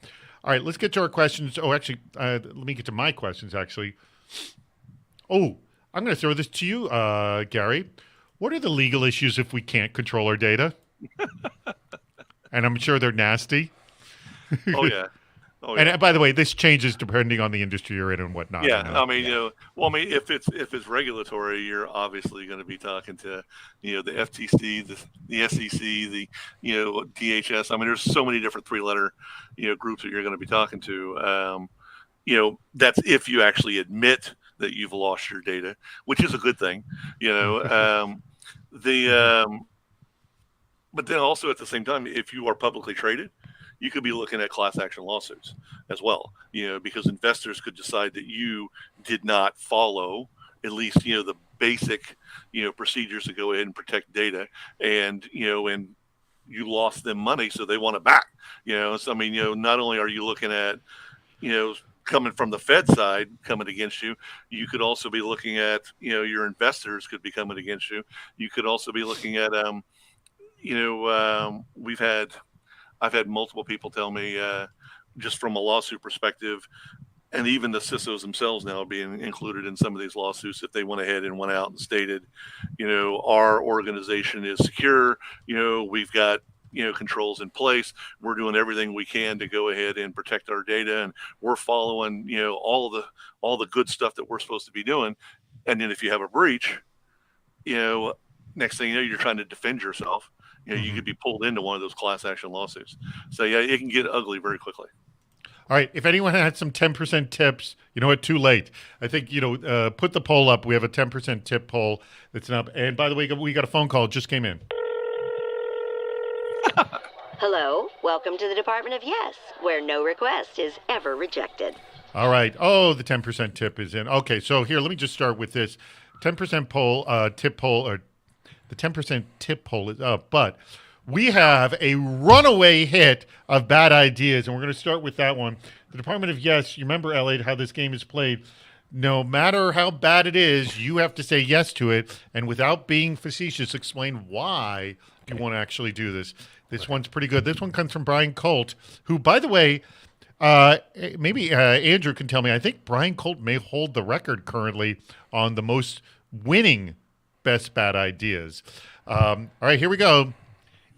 All right, let's get to our questions. Oh, actually, let me get to my questions, actually. Oh, I'm going to throw this to you, Gary. What are the legal issues if we can't control our data? And I'm sure they're nasty. Oh, yeah. Oh, yeah. And by the way, this changes depending on the industry you're in and whatnot. Yeah, if it's regulatory, you're obviously going to be talking to, the FTC, the SEC, the DHS. I mean, there's so many different three-letter, groups that you're going to be talking to. That's if you actually admit that you've lost your data, which is a good thing. But then also at the same time, if you are publicly traded, you could be looking at class action lawsuits as well, because investors could decide that you did not follow at least, the basic, procedures to go ahead and protect data, and you lost them money, so they want it back. So I mean, not only are you looking at, coming from the Fed side coming against you, you could also be looking at, your investors could be coming against you. You could also be looking at, I've had multiple people tell me, just from a lawsuit perspective, and even the CISOs themselves now are being included in some of these lawsuits if they went ahead and went out and stated, our organization is secure, we've got controls in place, we're doing everything we can to go ahead and protect our data, and we're following all the good stuff that we're supposed to be doing. And then if you have a breach, next thing you know, you're trying to defend yourself. You could be pulled into one of those class action lawsuits. So yeah, it can get ugly very quickly. All right. If anyone had some 10% tips, you know what? Too late. I think, put the poll up. We have a 10% tip poll that's up. And by the way, we got a phone call. It just came in. Hello. Welcome to the Department of Yes, where no request is ever rejected. All right. Oh, the 10% tip is in. Okay. So here, let me just start with this 10% poll, tip poll, or the 10% tip poll is up. But we have a runaway hit of bad ideas, and we're going to start with that one. The Department of Yes, you remember, Elliot, how this game is played. No matter how bad it is, you have to say yes to it, and without being facetious, explain why you want to actually do this. This one's pretty good. This one comes from Brian Colt, who, by the way, maybe Andrew can tell me, I think Brian Colt may hold the record currently on the most winning best bad ideas. All right, here we go.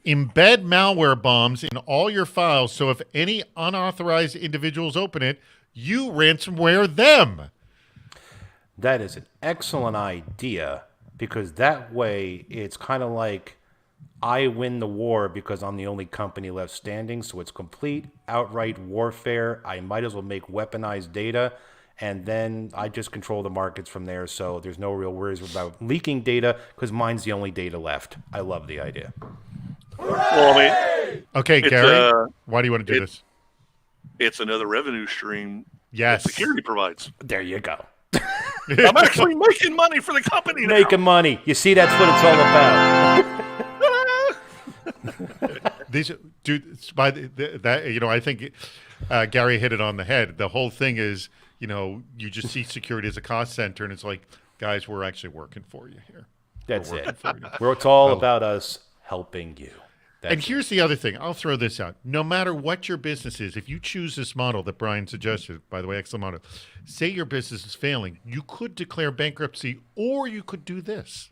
Embed malware bombs in all your files, so if any unauthorized individuals open it, you ransomware them. That is an excellent idea, because that way it's kind of like I win the war because I'm the only company left standing, so it's complete outright warfare. I might as well make weaponized data, and then I just control the markets from there, so there's no real worries about leaking data because mine's the only data left. I love the idea. Well, I mean, Okay, Gary, why do you want to do this? It's another revenue stream Yes. that security provides. There you go. I'm actually making money for the company now. Making money. You see, that's what it's all about. These, dude, I think Gary hit it on the head. The whole thing is, you just see security as a cost center, and it's like, guys, we're actually working for you here. That's it. It's all about us helping you. And here's the other thing. I'll throw this out. No matter what your business is, if you choose this model that Brian suggested, by the way, excellent model, say your business is failing, you could declare bankruptcy, or you could do this.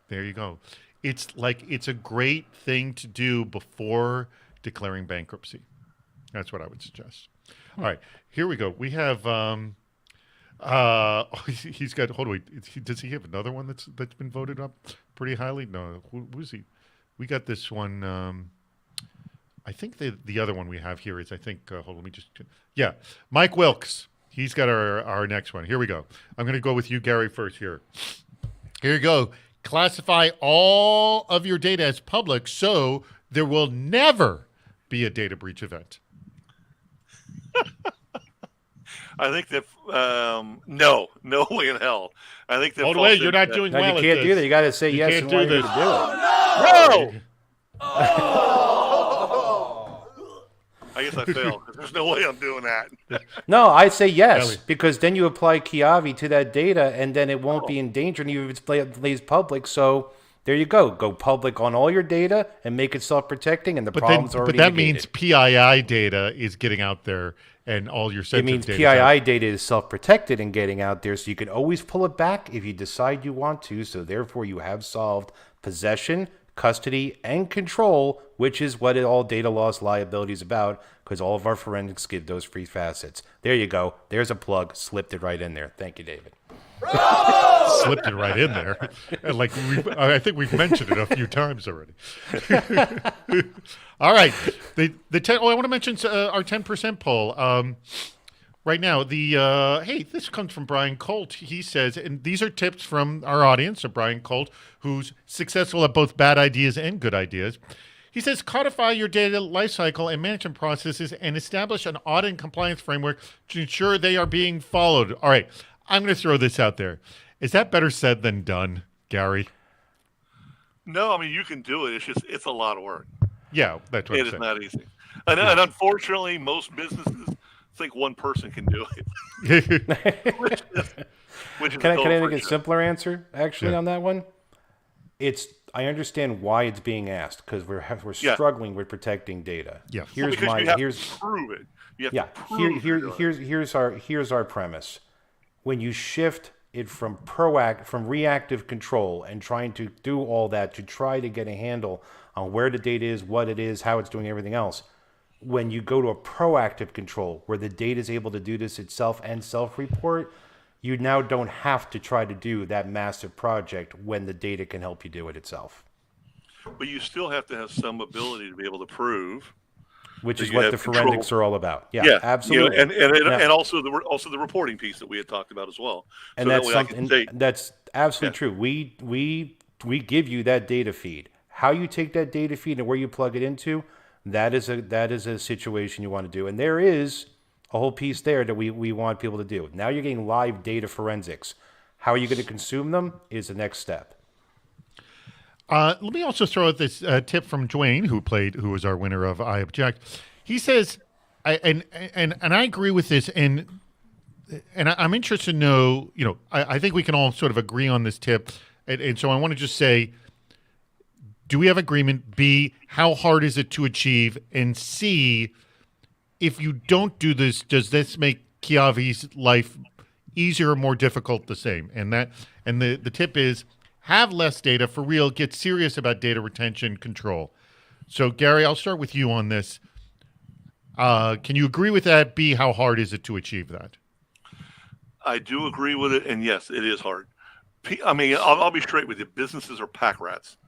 There you go. It's a great thing to do before declaring bankruptcy. That's what I would suggest. All right, here we go. We have he's got. Hold on, wait. Does he have another one that's been voted up pretty highly? No. Who's he? We got this one. I think the other one we have here is, hold on, let me just. Yeah, Mike Wilkes. He's got our next one. Here we go. I'm going to go with you, Gary, first here. Here you go. Classify all of your data as public, so there will never be a data breach event. I think that no way in hell. I think that. Hold away, you're not doing No, well. you can't do that. You got to say yes can't and do why you're this. to do it. No. I guess I failed. There's no way I'm doing that. No, I say yes, Ellie. because then you apply Kiavi to that data, and then it won't be in danger, and you lays public. So there you go. Go public on all your data and make it self-protecting, and the problem's already that negated. means PII data is getting out there, and all your It sensitive means data. PII data is self-protected and getting out there, so you can always pull it back if you decide you want to. So therefore, you have solved possession, custody, and control, which is what all data loss liability is about, because all of our forensics give those free facets. There you go. There's a plug. Slipped it right in there. Thank you, David. Slipped it right in there. And I think we've mentioned it a few times already. All right. I want to mention our 10% poll. Right now, this comes from Brian Colt. He says, and these are tips from our audience, so Brian Colt, who's successful at both bad ideas and good ideas. He says, codify your data lifecycle and management processes and establish an audit and compliance framework to ensure they are being followed. All right, I'm going to throw this out there. Is that better said than done, Gary? No, I mean, you can do it. It's a lot of work. Yeah, that's what It I'm is saying. not easy. And unfortunately, most businesses think one person can do it. Which is Can I make a unfortunate. simpler answer, actually, Yeah. on that one? It's I understand why it's being asked because we're Yeah. struggling with protecting data. Yes. Well, Here's because my you have here's to prove it. You have yeah. to prove you're doing it. Here's our premise. When you shift it from reactive control and trying to do all that to try to get a handle on where the data is, what it is, how it's doing everything else. When you go to a proactive control where the data is able to do this itself and self-report, you now don't have to try to do that massive project when the data can help you do it itself. But you still have to have some ability to be able to prove. Which So is you what have the control. forensics are all about. Yeah, Yeah, absolutely. and also the reporting piece that we had talked about as well. And So that's that way I can something say, that's absolutely Yeah. true. We give you that data feed. How you take that data feed and where you plug it into, that is a situation you want to do. And there is a whole piece there that we want people to do. Now you're getting live data forensics. How are you going to consume them is the next step. Let me also throw out this tip from Dwayne, who was our winner of I Object. He says, and I agree with this, and I'm interested to know. I think we can all sort of agree on this tip, and so I want to just say, do we have agreement? B, how hard is it to achieve? And C, if you don't do this, does this make Kiavi's life easier or more difficult? The same, and the tip is, have less data for real. Get serious about data retention control. So, Gary, I'll start with you on this. Can you agree with that? B, how hard is it to achieve that? I do agree with it, and yes, it is hard. I mean, I'll be straight with you. Businesses are pack rats.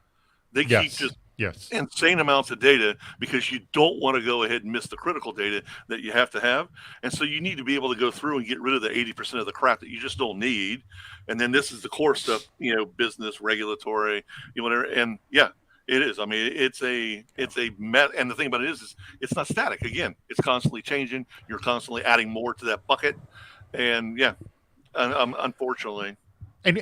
They keep just insane amounts of data because you don't want to go ahead and miss the critical data that you have to have. And so you need to be able to go through and get rid of the 80% of the crap that you just don't need. And then this is the core stuff, business, regulatory, whatever. And yeah, it is. I mean, it's a met. And the thing about it is it's not static. Again, it's constantly changing. You're constantly adding more to that bucket. And yeah, unfortunately. And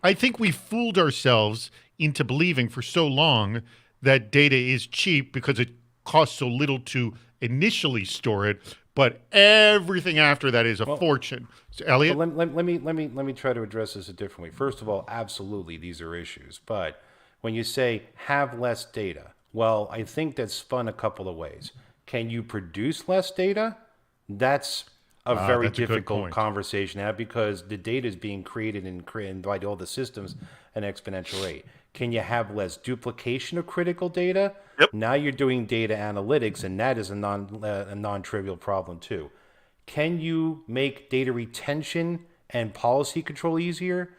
I think we've fooled ourselves into believing for so long that data is cheap because it costs so little to initially store it, but everything after that is a fortune. So, Elliot, let me try to address this a different way. First of all, absolutely, these are issues. But when you say have less data, well, I think that's spun a couple of ways. Can you produce less data? That's a very difficult conversation to have because the data is being created by all the systems at an exponential rate. Can you have less duplication of critical data? Yep. Now you're doing data analytics, and that is a non-trivial problem too. Can you make data retention and policy control easier?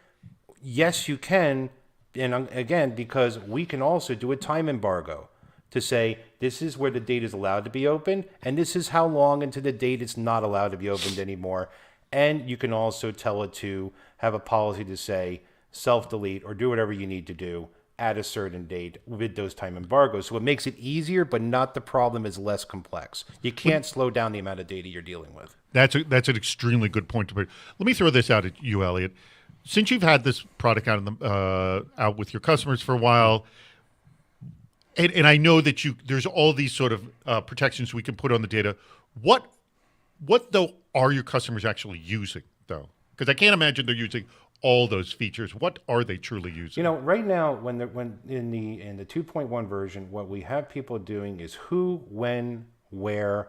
Yes, you can. And again, because we can also do a time embargo to say this is where the data is allowed to be opened, and this is how long into the date it's not allowed to be opened anymore. And you can also tell it to have a policy to say self-delete or do whatever you need to do at a certain date with those time embargoes. So it makes it easier, but not the problem is less complex. You can't slow down the amount of data you're dealing with. That's an extremely good point to put. Let me throw this out at you, Elliot. Since you've had this product out with your customers for a while, and I know that there's all these sort of protections we can put on the data. What though are your customers actually using though? Because I can't imagine they're using all those features. What are they truly using? Right now, when in the 2.1 version, what we have people doing is who, when, where,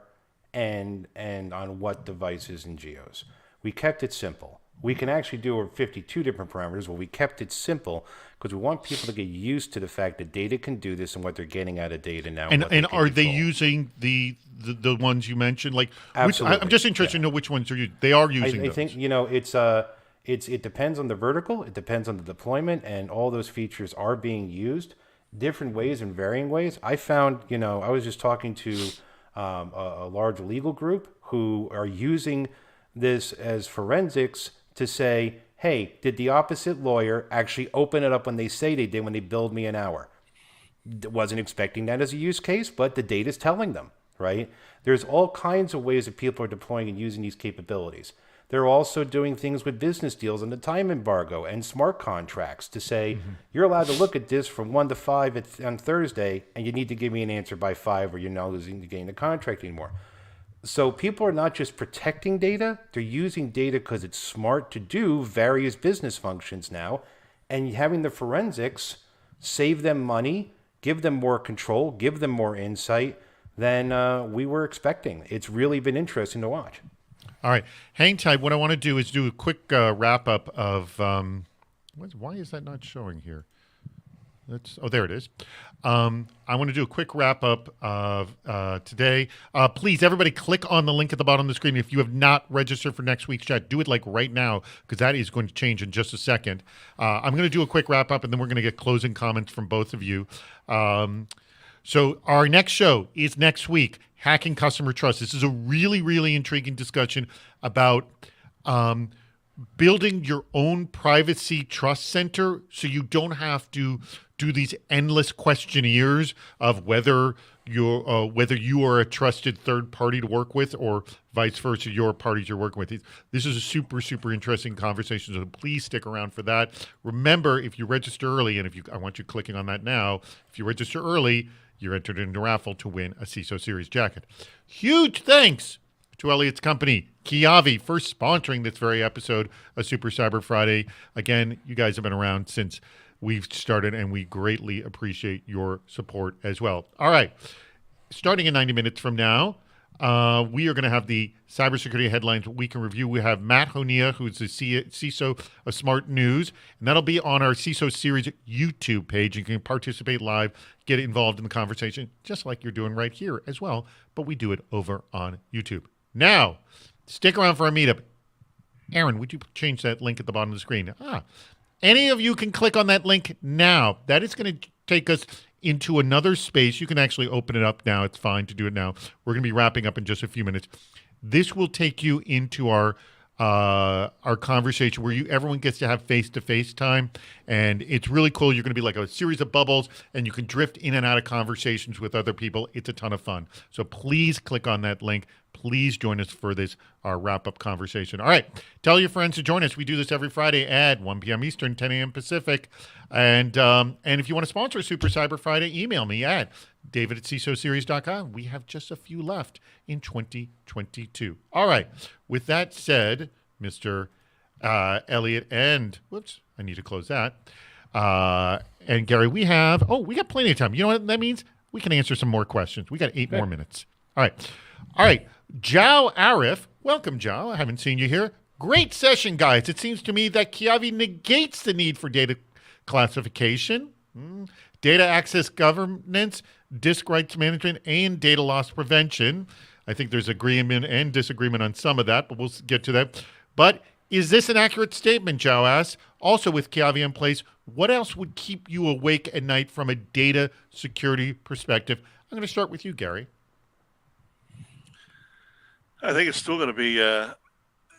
and on what devices and geos. We kept it simple. We can actually do 52 different parameters, but we kept it simple because we want people to get used to the fact that data can do this and what they're getting out of data now. And are they using the ones you mentioned? Like, absolutely. I'm just interested to know which ones are using. They are using those. I think it depends on the vertical, it depends on the deployment, and all those features are being used different ways and varying ways. I found, I was just talking to a large legal group who are using this as forensics to say, hey, did the opposite lawyer actually open it up when they say they did when they billed me an hour? Wasn't expecting that as a use case, but the data's telling them, right? There's all kinds of ways that people are deploying and using these capabilities. They're also doing things with business deals and the time embargo and smart contracts to say, you're allowed to look at this from 1 to 5 on Thursday, and you need to give me an answer by 5 or you're not getting the contract anymore. So people are not just protecting data, they're using data because it's smart to do various business functions now. And having the forensics save them money, give them more control, give them more insight than we were expecting. It's really been interesting to watch. All right. Hang tight. What I want to do is do a quick wrap up of why is that not showing here? There it is. I want to do a quick wrap up of today. Please, everybody, click on the link at the bottom of the screen. If you have not registered for next week's chat, do it like right now, because that is going to change in just a second. I'm going to do a quick wrap up, and then we're going to get closing comments from both of you. So our next show is next week, Hacking Customer Trust. This is a really, really intriguing discussion about building your own privacy trust center so you don't have to do these endless questionnaires of whether you are a trusted third party to work with, or vice versa, your parties you're working with. This is a super, super interesting conversation, so please stick around for that. Remember, if you register early, and I want you clicking on that now, if you register early, you're entered into a raffle to win a CISO Series jacket. Huge thanks to Elliot's company, Kiavi, for sponsoring this very episode of Super Cyber Friday. Again, you guys have been around since we've started, and we greatly appreciate your support as well. All right. Starting in 90 minutes from now, we are going to have the cybersecurity headlines week in review. We have Matt Honea, who's the CISO of Smart News, and that'll be on our CISO Series YouTube page. You can participate live, get involved in the conversation, just like you're doing right here as well, but we do it over on YouTube. Now, stick around for our meetup. Aaron, would you change that link at the bottom of the screen? Any of you can click on that link now. That is going to take us into another space. You can actually open it up now. It's fine to do it now. We're going to be wrapping up in just a few minutes. This will take you into our conversation where everyone gets to have face-to-face time, and it's really cool. You're going to be like a series of bubbles, and you can drift in and out of conversations with other people. It's a ton of fun. So please click on that link. Please join us for this wrap-up conversation. All right, tell your friends to join us. We do this every Friday at 1 p.m. Eastern, 10 a.m. Pacific. And if you want to sponsor Super Cyber Friday, email me at david@cisoseries.com. We have just a few left in 2022. All right, with that said, Mr. Elliot and, whoops, I need to close that. And Gary, we got plenty of time. You know what that means? We can answer some more questions. We got 8 more minutes. All right. Joe Arif, welcome, Joe. I haven't seen you here. Great session, guys. It seems to me that Kiavi negates the need for data classification, data access governance, disk rights management, and data loss prevention. I think there's agreement and disagreement on some of that, but we'll get to that. But is this an accurate statement, Joe asks? Also, with Kiavi in place, what else would keep you awake at night from a data security perspective? I'm going to start with you, Gary. I think it's still going to be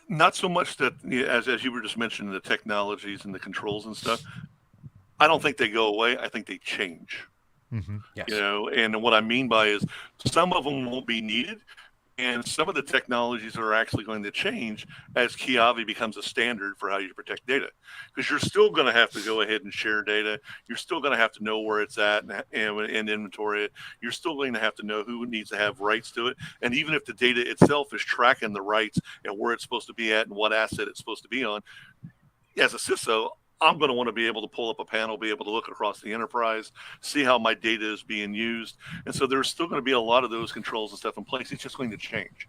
not so much that, as you were just mentioning, the technologies and the controls and stuff. I don't think they go away. I think they change. Mm-hmm. Yes. And what I mean by is some of them won't be needed, and some of the technologies are actually going to change as Kiavi becomes a standard for how you protect data. Because you're still going to have to go ahead and share data. You're still going to have to know where it's at and inventory it. You're still going to have to know who needs to have rights to it. And even if the data itself is tracking the rights and where it's supposed to be at and what asset it's supposed to be on, as a CISO, I'm going to want to be able to pull up a panel, be able to look across the enterprise, see how my data is being used. And so there's still going to be a lot of those controls and stuff in place. It's just going to change,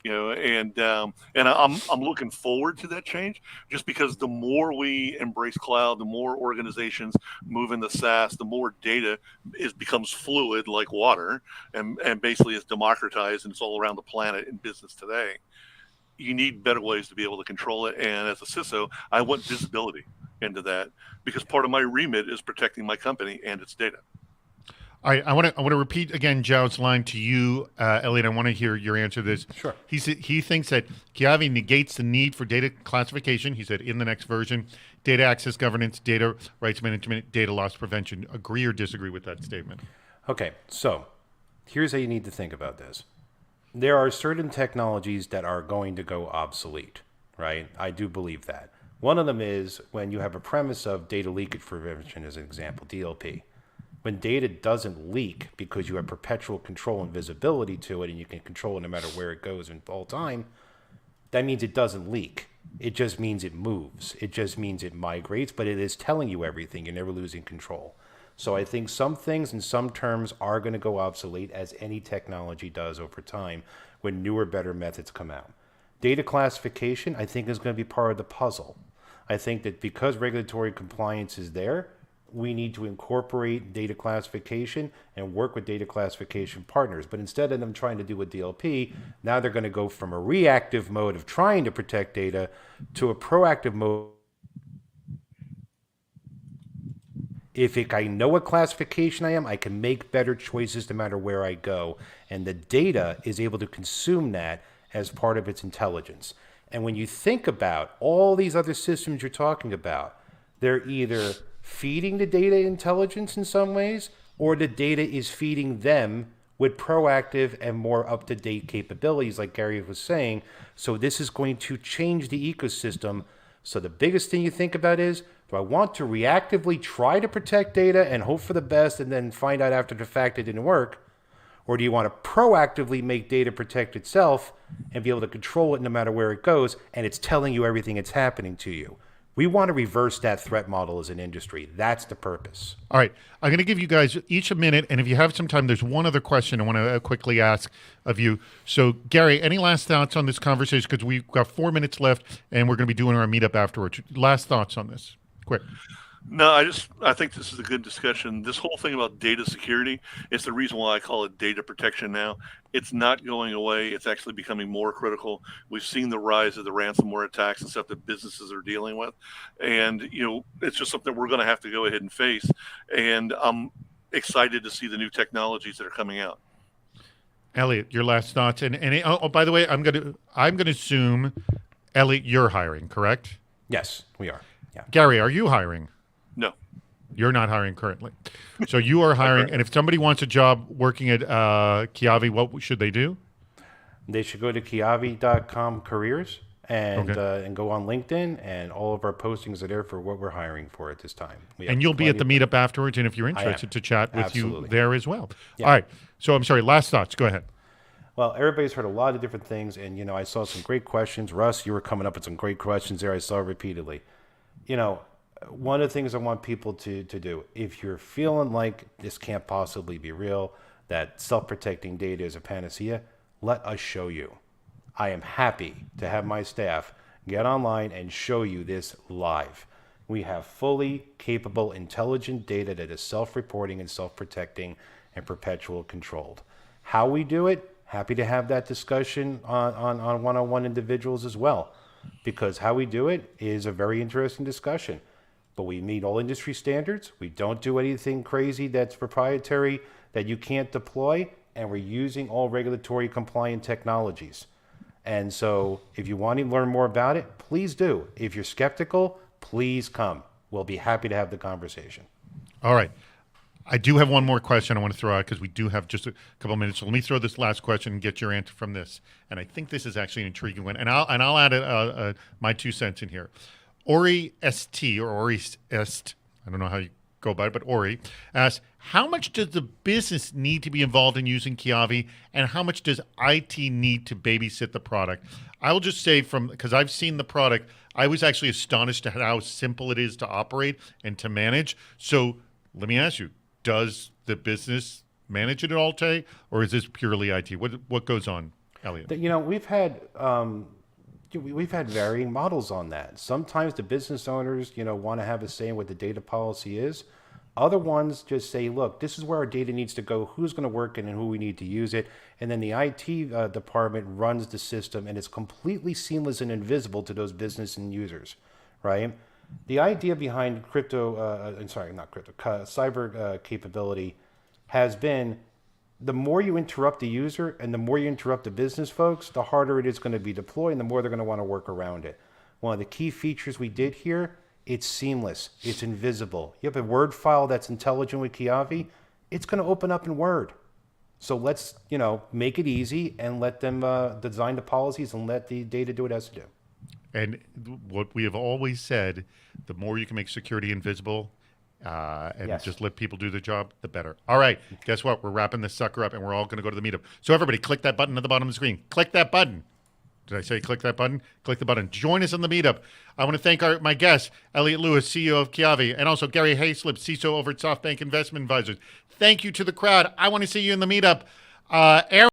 and I'm looking forward to that change, just because the more we embrace cloud, the more organizations move into SaaS, the more data becomes fluid like water and basically is democratized, and it's all around the planet in business today. You need better ways to be able to control it. And as a CISO, I want visibility into that, because part of my remit is protecting my company and its data. All right, I want to repeat again Joe's line to you, Elliot. I want to hear your answer to this. Sure. He thinks that Kiavi negates the need for data classification. He said in the next version, data access governance, data rights management, data loss prevention. Agree or disagree with that statement? Okay, so here's how you need to think about this. There are certain technologies that are going to go obsolete, right? I do believe that. One of them is when you have a premise of data leakage prevention, as an example, DLP. When data doesn't leak because you have perpetual control and visibility to it, and you can control it no matter where it goes in all time, that means it doesn't leak. It just means it moves. It just means it migrates, but it is telling you everything. You're never losing control. So I think some things and some terms are going to go obsolete, as any technology does over time when newer, better methods come out. Data classification, I think, is going to be part of the puzzle. I think that because regulatory compliance is there, we need to incorporate data classification and work with data classification partners. But instead of them trying to do a DLP, now they're going to go from a reactive mode of trying to protect data to a proactive mode. If I know what classification I am, I can make better choices no matter where I go. And the data is able to consume that as part of its intelligence. And when you think about all these other systems you're talking about, they're either feeding the data intelligence in some ways, or the data is feeding them with proactive and more up-to-date capabilities, like Gary was saying. So this is going to change the ecosystem. So the biggest thing you think about is, do I want to reactively try to protect data and hope for the best and then find out after the fact it didn't work? Or do you want to proactively make data protect itself and be able to control it no matter where it goes, and it's telling you everything that's happening to you? We want to reverse that threat model as an industry. That's the purpose. All right. I'm going to give you guys each a minute, and if you have some time, there's one other question I want to quickly ask of you. So, Gary, any last thoughts on this conversation? Because we've got 4 minutes left, and we're going to be doing our meetup afterwards. Last thoughts on this? Quick. No, I think this is a good discussion. This whole thing about data security is the reason why I call it data protection now. It's not going away. It's actually becoming more critical. We've seen the rise of the ransomware attacks and stuff that businesses are dealing with. And, it's just something we're going to have to go ahead and face. And I'm excited to see the new technologies that are coming out. Elliot, your last thoughts. And by the way, I'm going to assume, Elliot, you're hiring, correct? Yes, we are. Yeah. Gary, are you hiring? No. You're not hiring currently. So you are hiring. And if somebody wants a job working at Kiavi, what should they do? They should go to kiavi.com careers and go on LinkedIn, and all of our postings are there for what we're hiring for at this time. And you'll be at the meetup afterwards, and if you're interested, to chat with you there as well. Yeah. All right. So I'm sorry, last thoughts. Go ahead. Well, everybody's heard a lot of different things, and, I saw some great questions. Russ, you were coming up with some great questions there I saw repeatedly. One of the things I want people to do, if you're feeling like this can't possibly be real, that self-protecting data is a panacea, let us show you. I am happy to have my staff get online and show you this live. We have fully capable, intelligent data that is self-reporting and self-protecting and perpetual controlled. How we do it, happy to have that discussion on one-on-one individuals as well, because how we do it is a very interesting discussion. But we meet all industry standards. We don't do anything crazy that's proprietary that you can't deploy, and we're using all regulatory compliant technologies. And so if you want to learn more about it, please do. If you're skeptical, please come. We'll be happy to have the conversation. All right. I do have one more question I want to throw out because we do have just a couple of minutes. So let me throw this last question and get your answer from this. And I think this is actually an intriguing one. And I'll add my 2 cents in here. Ori ST, or Ori Est, I don't know how you go by it, but Ori asks, how much does the business need to be involved in using Kiavi, and how much does IT need to babysit the product? I will just say, because I've seen the product, I was actually astonished at how simple it is to operate and to manage. So let me ask you, does the business manage it all today, or is this purely IT? What goes on, Elliot? We've had varying models on that. Sometimes the business owners, want to have a say in what the data policy is. Other ones just say, look, this is where our data needs to go, who's going to work in and who we need to use it. And then the IT department runs the system, and it's completely seamless and invisible to those business and users, right? The idea behind cyber capability has been, the more you interrupt the user and the more you interrupt the business folks, the harder it is going to be deployed and the more they're going to want to work around it. One of the key features we did here, it's seamless, it's invisible. You have a Word file that's intelligent with Kiavi, it's going to open up in Word. So let's, make it easy and let them design the policies and let the data do what it has to do. And what we have always said, the more you can make security invisible, just let people do their job, the better. All right, guess what? We're wrapping this sucker up, and we're all going to go to the meetup. So everybody, click that button at the bottom of the screen. Click that button. Did I say click that button? Click the button. Join us on the meetup. I want to thank my guests, Elliot Lewis, CEO of Kiavi, and also Gary Hayslip, CISO over at SoftBank Investment Advisors. Thank you to the crowd. I want to see you in the meetup. Aaron